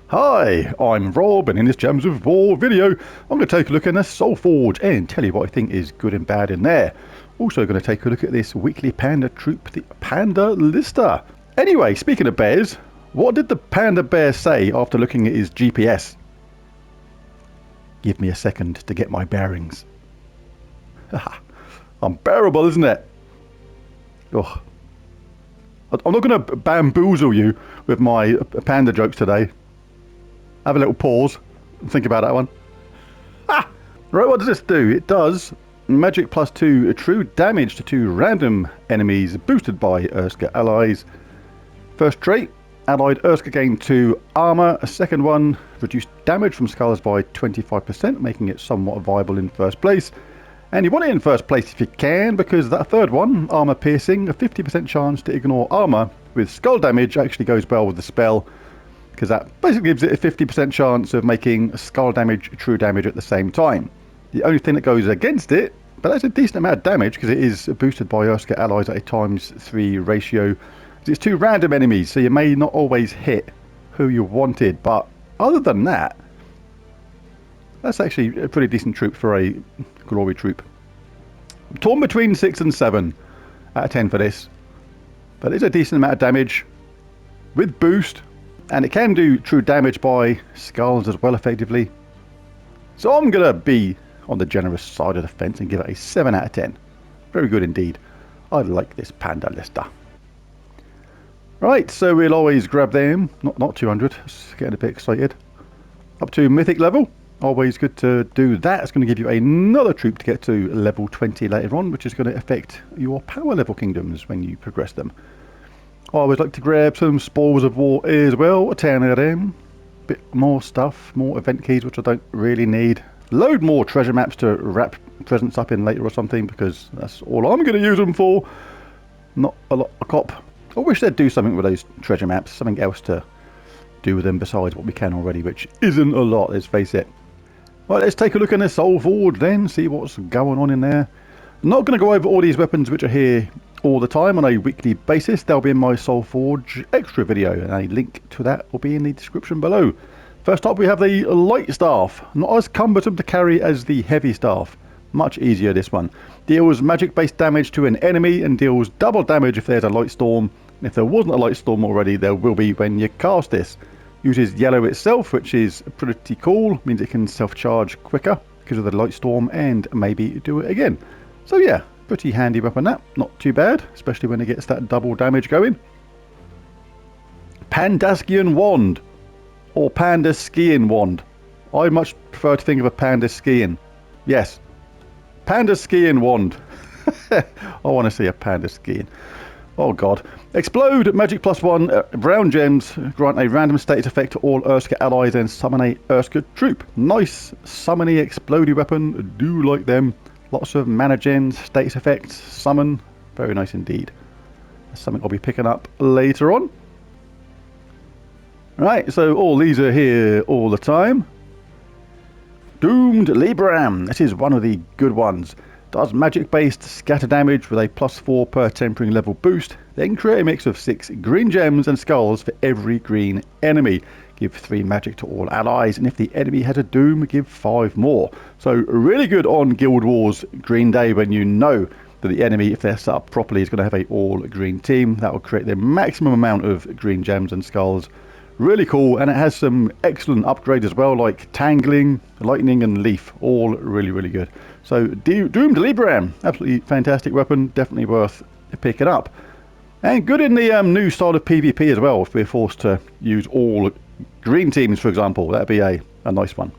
Hi, I'm Rob, and in this Gems of War video, I'm going to take a look at the Soulforge and tell you what I think is good and bad in there. Also going to take a look at this weekly panda troop, the Panda Lister. Anyway, speaking of bears, what did the panda bear say after looking at his GPS? Give me a second to get my bearings. Unbearable, isn't it? Ugh. I'm not going to bamboozle you with my panda jokes today. Have a little pause and think about that one. Ah! Right, what does this do? It does magic +2 true damage to 2 random enemies boosted by Urska allies. First trait, allied Urska gain 2 armor. A second one, reduced damage from skulls by 25%, making it somewhat viable in first place. And you want it in first place if you can, because that third one, armor piercing, a 50% chance to ignore armor with skull damage actually goes well with the spell, because that basically gives it a 50% chance of making skull damage, true damage at the same time. The only thing that goes against it, but that's a decent amount of damage because it is boosted by Urska allies at a ×3 ratio. It's 2 random enemies, so you may not always hit who you wanted, but other than that, that's actually a pretty decent troop for a glory troop. I'm torn between 6 and 7 out of 10 for this, but it's a decent amount of damage with boost. And it can do true damage by skulls as well, effectively. So I'm going to be on the generous side of the fence and give it a 7 out of 10. Very good indeed. I like this Panda Lister. Right, so we'll always grab them. Not 200. Just getting a bit excited. Up to mythic level. Always good to do that. It's going to give you another troop to get to level 20 later on, which is going to affect your power level kingdoms when you progress them. I always like to grab some Spoils of War as well, 10 of them. Bit more stuff, more event keys, which I don't really need. Load more treasure maps to wrap presents up in later or something, because that's all I'm going to use them for. Not a lot of cop. I wish they'd do something with those treasure maps, something else to do with them besides what we can already, which isn't a lot, let's face it. Right, let's take a look at the Soulforge then, see what's going on in there. I'm not going to go over all these weapons which are here all the time on a weekly basis. They'll be in my Soulforge extra video, and a link to that will be in the description below. First up, we have the light staff. Not as cumbersome to carry as the heavy staff. Much easier, this one. Deals magic based damage to an enemy and deals double damage if there's a light storm. If there wasn't a light storm already, there will be when you cast this. Uses yellow itself, which is pretty cool. Means it can self-charge quicker because of the light storm, and maybe do it again. So yeah, pretty handy weapon that. Not too bad, especially when it gets that double damage going. Pandaskian Wand. Or Panda Skiing Wand. I much prefer to think of a Panda Skiing. Yes. Panda Skiing Wand. I want to see a Panda Skiing. Oh god. Explode, magic +1, brown gems, grant a random status effect to all Urska allies and summon a Urska troop. Nice summony explodey weapon, do like them. Lots of mana gems, status effects, summon, very nice indeed. That's something I'll be picking up later on. Right, so all these are here all the time. Doomed Libram, this is one of the good ones. Does magic based scatter damage with a +4 per tempering level boost. Then create a mix of 6 green gems and skulls for every green enemy. Give 3 magic to all allies, and if the enemy has a doom, give 5 more. So really good on Guild Wars Green Day, when you know that the enemy, if they're set up properly, is going to have a all green team. That will create the maximum amount of green gems and skulls. Really cool, and it has some excellent upgrades as well, like Tangling, Lightning and Leaf. All really, really good. So Doomed Libram, absolutely fantastic weapon, definitely worth picking up. And good in the new style of PvP as well, if we're forced to use all green teams, for example. That'd be a nice one.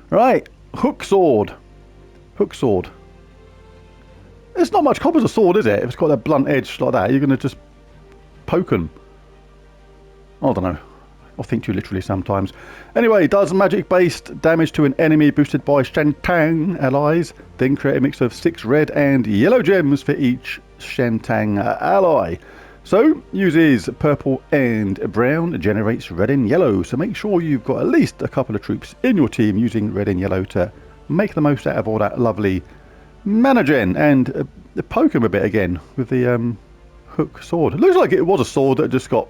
Right, Hook Sword. Hook Sword. It's not much cop as a sword, is it? If it's got that blunt edge like that, you're going to just poke them. I don't know. I think too literally sometimes. Anyway, does magic-based damage to an enemy boosted by Shentang allies. Then create a mix of 6 red and yellow gems for each Shentang ally. So, uses purple and brown, generates red and yellow. So make sure you've got at least a couple of troops in your team using red and yellow to make the most out of all that lovely mana gen. And poke him a bit again with the hook sword. It looks like it was a sword that just got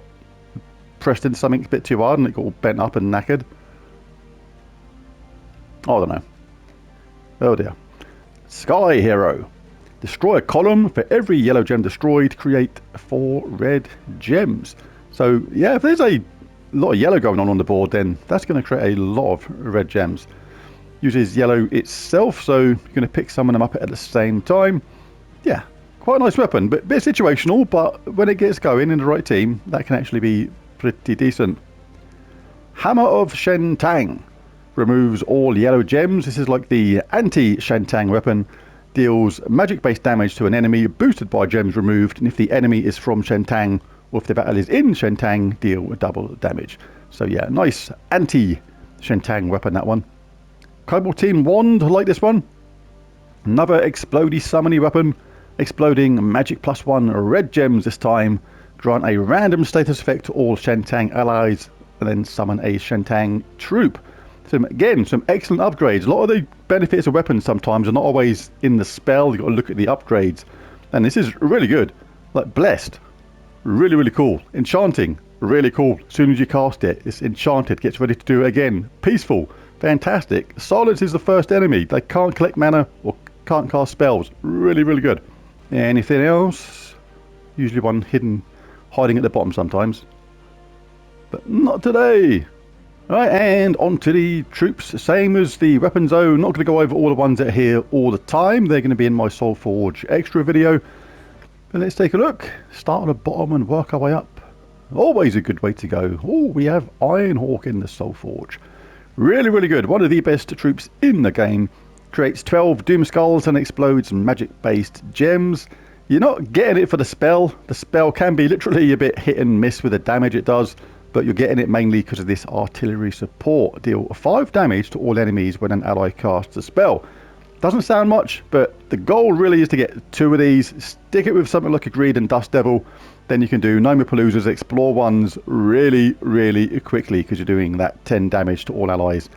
pressed into something a bit too hard and it got all bent up and knackered. I don't know. Oh dear. Sky Hero. Destroy a column. For every yellow gem destroyed, create 4 red gems. So yeah, if there's a lot of yellow going on the board, then that's going to create a lot of red gems. Uses yellow itself, so you're going to pick some of them up at the same time. Yeah, quite a nice weapon, but a bit situational, but when it gets going in the right team, that can actually be pretty decent. Hammer of Shentang. Removes all yellow gems. This is like the anti-Shentang weapon. Deals magic-based damage to an enemy boosted by gems removed, and if the enemy is from Shentang, or if the battle is in Shentang, deal double damage. So yeah, nice anti-Shentang weapon, that one. Cobalt-Team Wand, I like this one. Another explodey summony weapon. Exploding magic +1 red gems this time. Grant a random status effect to all Shentang allies, and then summon a Shentang troop. Again, some excellent upgrades. A lot of the benefits of weapons sometimes are not always in the spell. You've got to look at the upgrades. And this is really good. Like Blessed. Really, really cool. Enchanting. Really cool. As soon as you cast it, it's enchanted. Gets ready to do it again. Peaceful. Fantastic. Silence is the first enemy. They can't collect mana or can't cast spells. Really, really good. Anything else? Usually one hidden, hiding at the bottom sometimes. But not today. Alright, and on to the troops. Same as the weapon zone. Not going to go over all the ones that are here all the time. They're going to be in my Soulforge extra video. But let's take a look. Start at the bottom and work our way up. Always a good way to go. Oh, we have Ironhawk in the Soulforge. Really, really good. One of the best troops in the game. Creates 12 Doom Skulls and explodes magic-based gems. You're not getting it for the spell. The spell can be literally a bit hit and miss with the damage it does. But you're getting it mainly because of this artillery support. Deal 5 damage to all enemies when an ally casts a spell. Doesn't sound much, but the goal really is to get 2 of these. Stick it with something like a Greed and Dust Devil. Then you can do Nomapaloozas, explore ones really, really quickly because you're doing that 10 damage to all allies.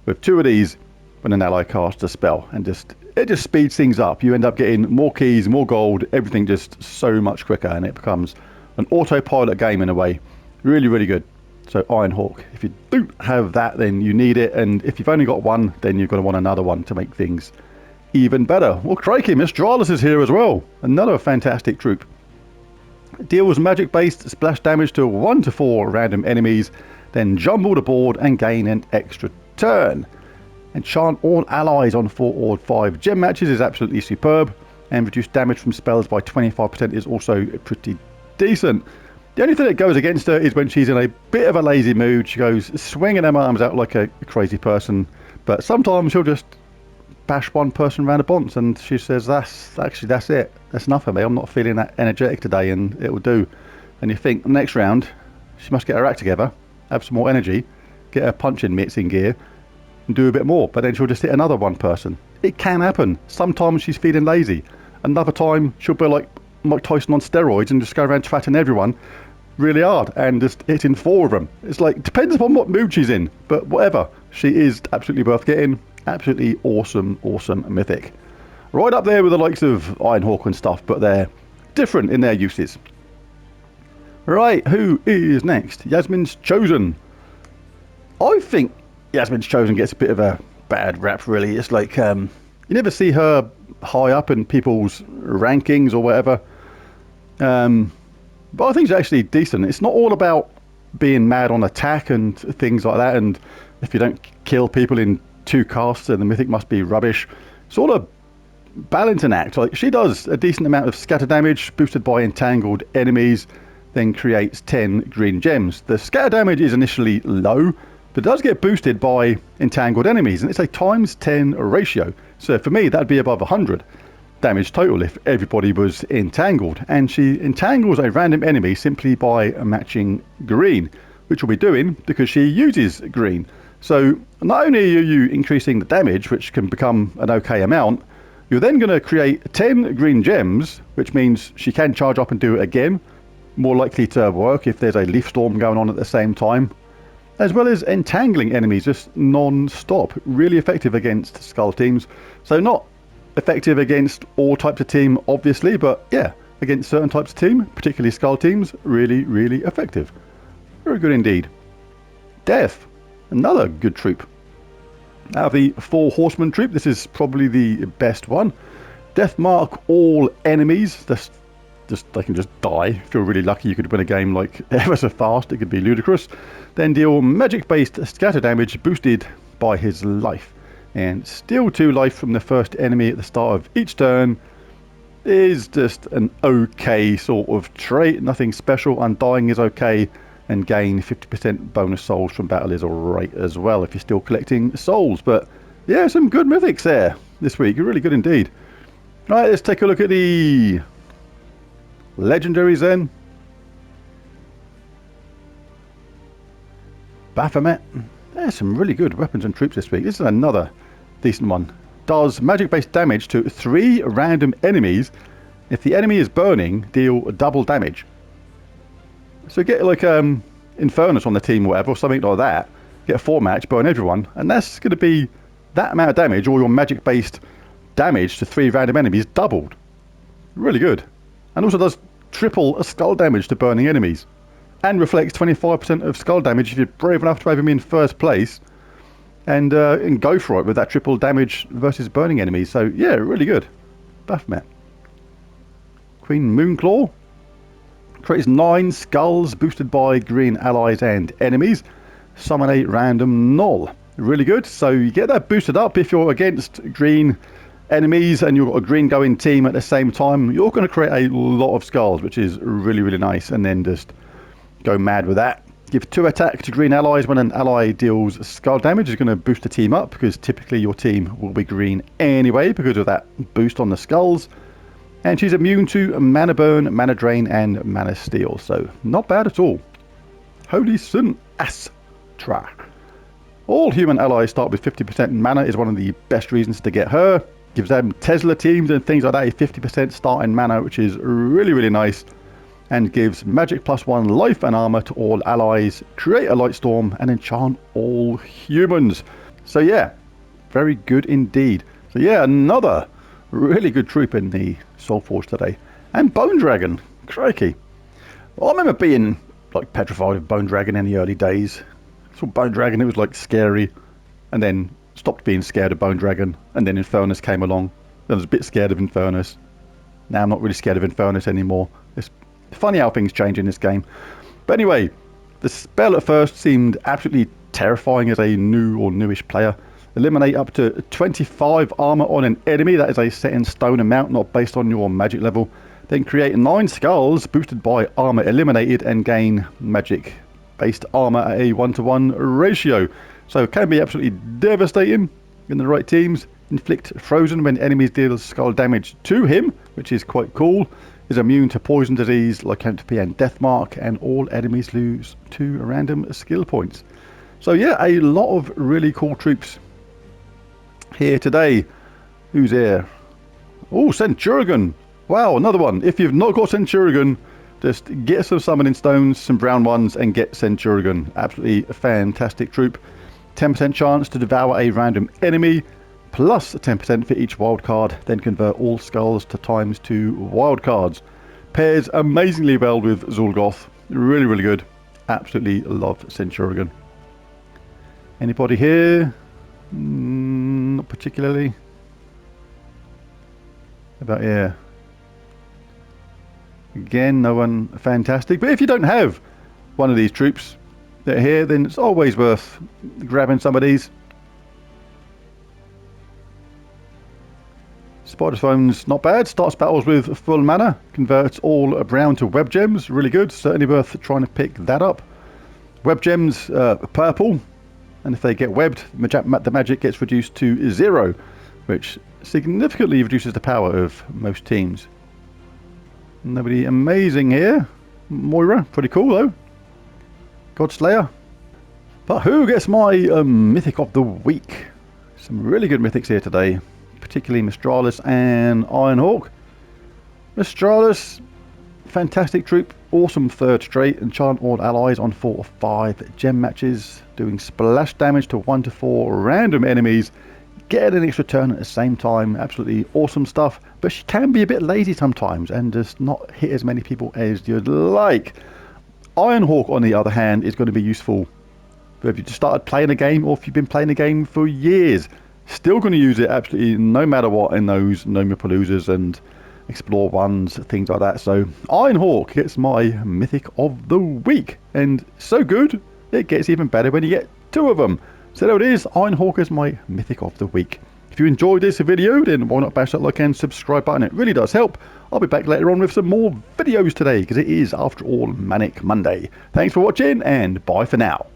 With 2 of these when an ally casts a spell. And it just speeds things up. You end up getting more keys, more gold, everything just so much quicker. And it becomes an autopilot game in a way. Really, really good. So Ironhawk. If you don't have that, then you need it. And if you've only got one, then you're going to want another one to make things even better. Well, crikey, Mistralus is here as well. Another fantastic troop. Deals magic-based splash damage to 1 to 4 random enemies. Then jumble the board and gain an extra turn. Enchant all allies on 4 or 5 gem matches is absolutely superb. And reduce damage from spells by 25% is also pretty decent. The only thing that goes against her is when she's in a bit of a lazy mood. She goes swinging her arms out like a crazy person. But sometimes she'll just bash one person around the bonds and she says, that's it. That's enough for me. I'm not feeling that energetic today, and it will do. And you think next round, she must get her act together, have some more energy, get her punching mitts in gear, and do a bit more. But then she'll just hit another one person. It can happen. Sometimes she's feeling lazy. Another time she'll be like Mike Tyson on steroids and just go around twatting everyone really hard and just hitting 4 of them. It's like, depends upon what mood she's in, but whatever. She is absolutely worth getting. Absolutely awesome, awesome mythic. Right up there with the likes of Ironhawk and stuff, but they're different in their uses. Right, who is next? Yasmine's Chosen. I think Yasmine's Chosen gets a bit of a bad rap, really. It's like, you never see her high up in people's rankings or whatever. But I think it's actually decent. It's not all about being mad on attack and things like that, and if you don't kill people in 2 casts, then the mythic must be rubbish. It's all a balancing act. Like, she does a decent amount of scatter damage, boosted by entangled enemies, then creates 10 green gems. The scatter damage is initially low, but it does get boosted by entangled enemies, and it's a ×10 ratio. So for me, that'd be above 100 damage total if everybody was entangled. And she entangles a random enemy simply by matching green, which we'll be doing because she uses green. So not only are you increasing the damage, which can become an okay amount, you're then going to create 10 green gems, which means she can charge up and do it again. More likely to work if there's a leaf storm going on at the same time. As well as entangling enemies just non-stop. Really effective against skull teams. So not effective against all types of team, obviously, but yeah, against certain types of team, particularly skull teams, really, really effective. Very good indeed. Death, another good troop. Out of the 4 horsemen troop, this is probably the best one. Death mark all enemies. They can just die. If you're really lucky, you could win a game like ever so fast. It could be ludicrous. Then deal magic-based scatter damage boosted by his life. And steal 2 life from the first enemy at the start of each turn is just an okay sort of trait. Nothing special. Undying is okay. And gain 50% bonus souls from battle is alright as well if you're still collecting souls. But yeah, some good mythics there this week. Really good indeed. Right, let's take a look at the legendaries then. Baphomet. There's some really good weapons and troops this week. This is another decent one. Does magic-based damage to 3 random enemies. If the enemy is burning, deal double damage. So get like Infernus on the team or whatever, or something like that. Get a 4 match, burn everyone, and that's going to be that amount of damage, or your magic-based damage to 3 random enemies doubled. Really good. And also does triple skull damage to burning enemies. And reflects 25% of skull damage if you're brave enough to have him in first place. And go for it with that triple damage versus burning enemies. So yeah, really good. Baphomet. Queen Moonclaw. Creates 9 skulls boosted by green allies and enemies. Summon a random null. Really good. So you get that boosted up if you're against green enemies and you've got a green going team at the same time. You're going to create a lot of skulls, which is really, really nice. And then just go mad with that. Give 2 attack to green allies when an ally deals skull damage. Is going to boost the team up because typically your team will be green anyway because of that boost on the skulls. And she's immune to mana burn, mana drain, and mana steal. So not bad at all. Holy Sun Astra. All human allies start with 50% mana is one of the best reasons to get her. Gives them Tesla teams and things like that a 50% start in mana, which is really, really nice. And gives magic +1 life and armor to all allies. Create a light storm and enchant all humans. So yeah, very good indeed. So yeah, another really good troop in the Soulforge today. And Bone Dragon. Crikey. Well, I remember being like petrified of Bone Dragon in the early days. I saw Bone Dragon, it was like scary. And then stopped being scared of Bone Dragon. And then Infernus came along. I was a bit scared of Infernus. Now I'm not really scared of Infernus anymore. It's funny how things change in this game. But anyway, the spell at first seemed absolutely terrifying as a new or newish player. Eliminate up to 25 armor on an enemy. That is a set in stone amount, not based on your magic level. Then create 9 skulls boosted by armor eliminated and gain magic based armor at a 1-to-1 ratio. So it can be absolutely devastating in the right teams. Inflict frozen when enemies deal skull damage to him, which is quite cool. Is immune to poison disease, lycanthropy and death mark, and all enemies lose 2 random skill points. So yeah, a lot of really cool troops here today. Who's here? Oh, Centurion. Wow, another one. If you've not got Centurion, just get some summoning stones, some brown ones, and get Centurion. Absolutely a fantastic troop. 10% chance to devour a random enemy, plus 10% for each wild card. Then convert all skulls to ×2 wild cards. Pairs amazingly well with Zul'Goth. Really, really good. Absolutely love Centurion. Anybody here? Not particularly. How about here? Again, no one fantastic. But if you don't have one of these troops that are here, then it's always worth grabbing some of these. Spider's Phone's not bad. Starts battles with full mana. Converts all brown to web gems. Really good. Certainly worth trying to pick that up. Web gems, purple. And if they get webbed, the magic gets reduced to 0, which significantly reduces the power of most teams. Nobody amazing here. Moira, pretty cool though. Godslayer. But who gets my mythic of the week? Some really good mythics here today, particularly Mistralus and Ironhawk. Mistralus, fantastic troop, awesome third straight, enchant all allies on 4 or 5 gem matches, doing splash damage to 1 to 4 random enemies, get an extra turn at the same time. Absolutely awesome stuff, but she can be a bit lazy sometimes and just not hit as many people as you'd like. Ironhawk, on the other hand, is going to be useful whether you just started playing a game or if you've been playing a game for years. Still going to use it absolutely no matter what in those Nomapaloozas and Explore ones, things like that. So Ironhawk gets my Mythic of the Week, and so good it gets even better when you get 2 of them. So there it is, Ironhawk is my Mythic of the Week. If you enjoyed this video, then why not bash that like and subscribe button, it really does help. I'll be back later on with some more videos today, because it is, after all, Manic Monday. Thanks for watching, and bye for now.